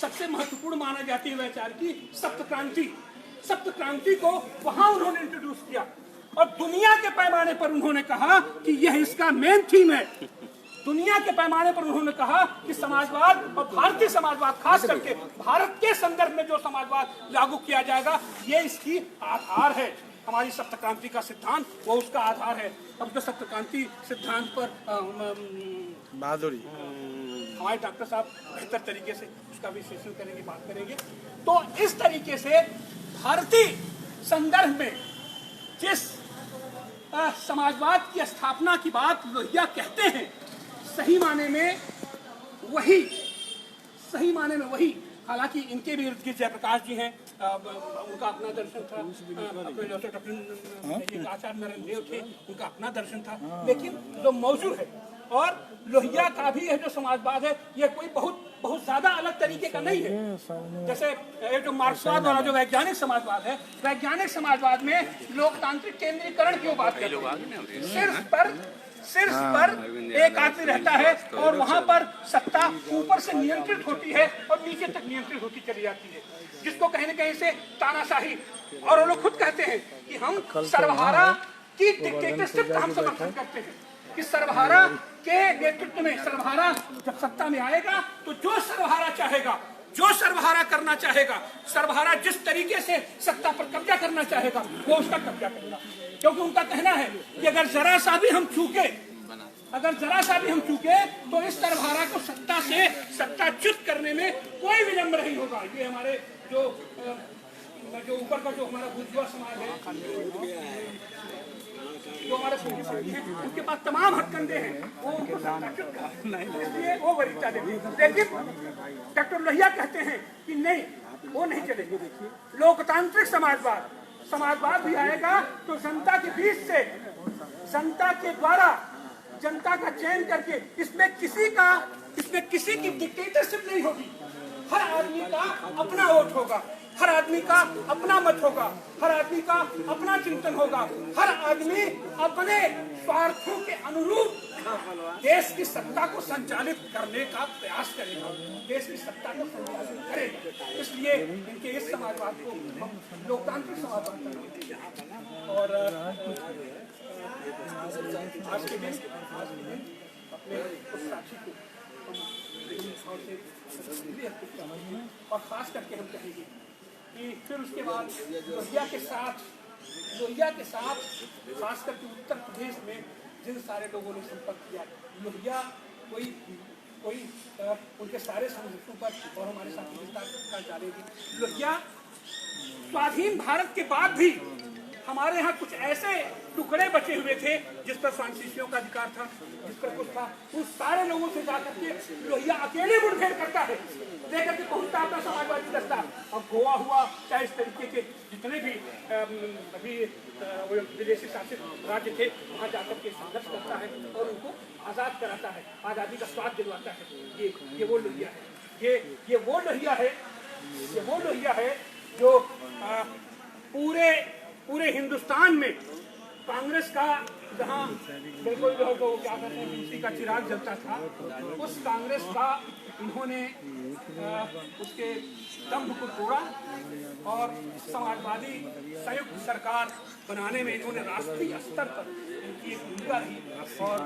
सबसे महत्वपूर्ण माना जाती है वैचार की सप्त क्रांति। सप्त क्रांति को वहां उन्होंने इंट्रोड्यूस किया और दुनिया के पैमाने पर उन्होंने कहा कि यह इसका मेन थीम है। दुनिया के पैमाने पर उन्होंने कहा कि समाजवाद और भारतीय समाजवाद, खास करके भारत के संदर्भ में जो समाजवाद लागू किया जाएगा, ये इसकी आधार है। हमारी सप्त क्रांति का सिद्धांत वो उसका आधार है। अब जो सप्त क्रांति सिद्धांत पर बहादुरी हमारे डॉक्टर साहब बेहतर तरीके से उसका विश्लेषण करेंगे, बात करेंगे। तो इस तरीके से भारतीय संदर्भ में जिस समाजवाद की स्थापना की बात लोहिया कहते हैं, सही माने में वही। हालांकि इनके भी इर्द गिर्द जयप्रकाश जी हैं, उनका अपना दर्शन था, आचार्य नरेंद्र देव थे, उनका अपना दर्शन था, लेकिन जो मौजूद है और लोहिया का भी है जो समाजवाद है, ये कोई बहुत ज्यादा अलग तरीके का नहीं है। जैसे ये जो मार्क्सवाद वाला जो वैज्ञानिक समाजवाद है, वैज्ञानिक समाजवाद में लोकतांत्रिक केंद्रीकरण की बात करते हैं। सिर्फ पर एक आदमी रहता है और वहां पर सत्ता ऊपर से नियंत्रित होती है और नीचे तक नियंत्रित होती चली जाती है, जिसको कहीं न कहीं से तानाशाही, और वो लोग खुद कहते हैं कि हम सर्वहारा की डिक्टेटरशिप का हम समर्थन करते हैं कि सर्वहारा के नेतृत्व में, सर्वहारा जब सत्ता में आएगा तो जो सर्वहारा चाहेगा, जो सर्वहारा करना चाहेगा, सर्वहारा जिस तरीके से सत्ता पर कब्जा करना चाहेगा, वो उसका कब्जा करेगा। क्योंकि उनका कहना है कि अगर जरा सा भी हम चूके तो इस सर्वहारा को सत्ता से सत्ताच्युत करने में कोई विलंब नहीं होगा। ये हमारे जो ऊपर का जो हमारा बुर्जुआ समाज है, जो हमारे उनके पास तमाम हथकंडे हैं, वो उनको सत्ताच्युत करना, इसलिए वो वरीयता देते। लेकिन डॉक्टर लोहिया कहते हैं कि नहीं, वो नहीं चलेगी। लोकतांत्रिक समाजवाद भी आएगा तो जनता के बीच से, जनता के द्वारा जनता का चयन करके, इसमें किसी की डिक्टेटरशिप नहीं होगी। हर आदमी का अपना वोट होगा, हर आदमी का अपना मत होगा, हर आदमी का अपना चिंतन होगा, हर आदमी अपने स्वार्थों के अनुरूप देश की सत्ता को संचालित करने का प्रयास करेगा, देश की सत्ता को संचालित करेगा। इसलिए इनके इस समाजवाद को हम लोकतांत्रिक समाजवाद कहते हैं। और आज के दिन अपने उस साक्षी को और खास करके हम कहेंगे कि फिर उसके बाद लोहिया के साथ खास करके उत्तर प्रदेश में जिन सारे लोगों ने संपर्क किया, लोहिया कोई उनके सारे संघर्षों पर और हमारे साथ विस्तार कर डालेगी। लोहिया स्वाधीन भारत के बाद भी हमारे यहाँ कुछ ऐसे टुकड़े बचे हुए थे जिस पर फ्रांसीसियों का अधिकार था, जिस पर कुछ था, उन सारे लोगों से जाकर के लोहिया अकेले मुठभेड़ करता है, लेकर के पहुंचता अपना समाजवादी दस्ता। अब गोवा हुआ, चाहे इस तरीके के जितने भी अभी विदेशी शासित राज्य थे, वहाँ जाकर के संघर्ष करता है और उनको आज़ाद कराता है, आज़ादी का स्वाद दिलवाता है। ये वो लोहिया है, ये वो लोहिया है जो पूरे हिंदुस्तान में कांग्रेस का जहाँ बिल्कुल जो क्या कहते हैं दूसरी का चिराग जलता था, उस कांग्रेस का इन्होंने उसके दम्भ को तोड़ा और समाजवादी संयुक्त सरकार बनाने में इन्होंने राष्ट्रीय स्तर पर इनकी एक भूमिका रही। और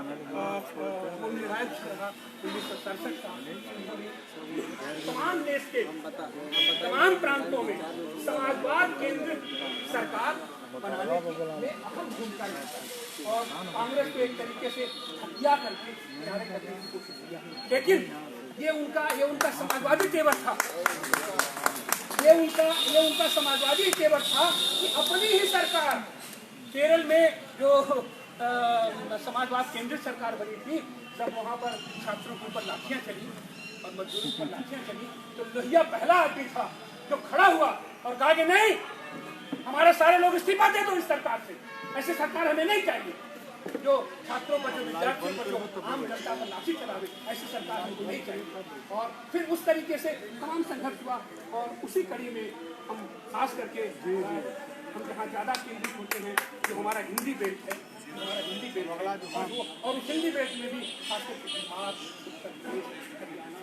1967 का तमाम देश के तमाम प्रांतों में समाजवाद केंद्रित सरकार बनाने में अहम भूमिका निभाई और कांग्रेस को एक तरीके से हत्या करके किनारे करने की कोशिश किया। लेकिन ये उनका समाजवादी तेवर था, ये उनका समाजवादी तेवर था कि अपनी ही सरकार, केरल में जो समाजवाद केंद्रित सरकार बनी थी, जब वहाँ पर छात्रों के ऊपर लाठियाँ चली और मजदूरों पर लाठियाँ चली, तो लोहिया पहला आदमी था जो खड़ा हुआ और कहा कि नहीं, हमारे सारे लोग इस्तीफा दे दो इस सरकार से, ऐसी सरकार हमें नहीं चाहिए जो छात्रों पर, जो विद्यार्थियों पर, जो आम जनता पर लाठी चलावे, ऐसी सरकार हमको नहीं चाहिए। और फिर उस तरीके से तमाम संघर्ष हुआ और उसी कड़ी में हम खास करके हम जहाँ ज़्यादा केंद्रित होते हैं जो हमारा हिंदी बेल्ट है, हमारा हिंदी बेल्ट और उस हिंदी बेल्ट में भी खास करके बिहार, उत्तर प्रदेश, हरियाणा,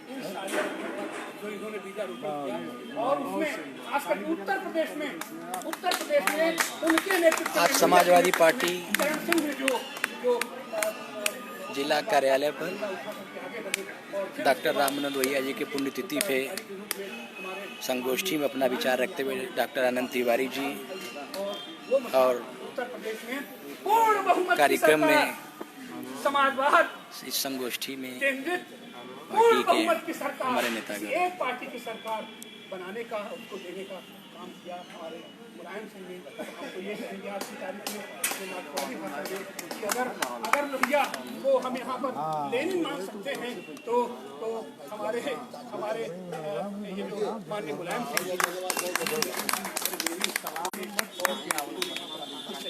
इन सारे उन्होंने बीजारोपण किया और उसमें खासकर उत्तर प्रदेश में उनके नेतृत्व आज समाजवादी पार्टी चरण सिंह ने जो जिला कार्यालय पर डॉक्टर रामानंद वैया जी की पुण्यतिथि पे संगोष्ठी में अपना विचार रखते हुए डॉक्टर आनंद तिवारी जी और कार्यक्रम में समाजवाद इस संगोष्ठी में केंद्रित पार्टी के बहुमत की सरकार, हमारे नेतागण एक पार्टी की सरकार बनाने का, उसको देने का काम किया हमारे मुलायम सिंह ने। हमको ये कहेंगे आज की तारीख में नागपुरी भाषा में कि अगर भैया वो हम यहाँ पर लेनिन मान सकते हैं तो हमारे ये जो माननीय मुलायम सिंह